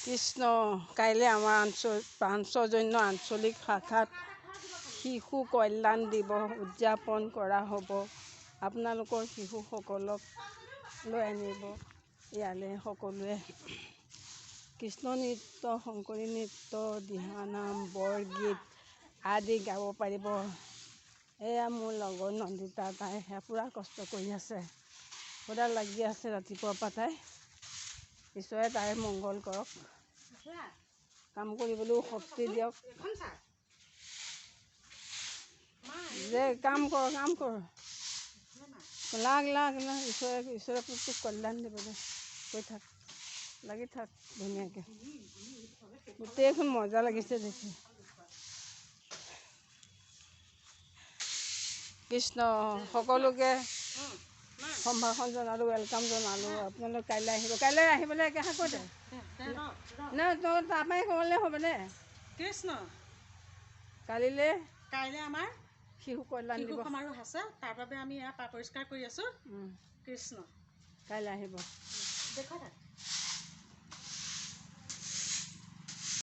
কৃষ্ণ কাইলৈ আমাৰ পাঞ্চজন্য আঞ্চলিক শাখাত শিশু কল্যাণ দিৱস উদযাপন কৰা হ'ব। আপোনালোকৰ শিশুসকলক লৈ আনিব ইয়ালৈ। সকলোৱে কৃষ্ণ নৃত্য, শংকৰী নৃত্য, দিহানাম, বৰগীত আদি গাব পাৰিব। এয়া মোৰ লগৰ নন্দিতা, তাই পূৰা কষ্ট কৰি আছে, সদায় লাগি আছে ৰাতিপুৱাৰ পৰা তাই। ঈশ্বৰে তাইৰ মংগল কৰক, কাম কৰিবলৈও শক্তি দিয়ক। যে কাম কৰ লাগ ঈশ্বৰে তোক কল্যাণ দিব দে। কৈ থাক, লাগি থাক ধুনীয়াকৈ। গোটেইখন মজা লাগিছে দেখি। কৃষ্ণ সকলোকে সম্ভাষণ জনালোঁ, ৱেলকাম জনালোঁ। আপোনালোক কাইলৈ আহিব। কাইলৈ আহিবলৈ একেষাৰ কৈ দে। নাই তই তাৰপৰাই ক'বলৈ হ'ব দে। কৃষ্ণ কাইলৈ আমাৰ শিশু কল্যাণ দিৱস সমাৰোহ আছে, তাৰ বাবে আমি ইয়াত পৰিষ্কাৰ কৰি আছোঁ। কৃষ্ণ কাইলৈ আহিব। দেখা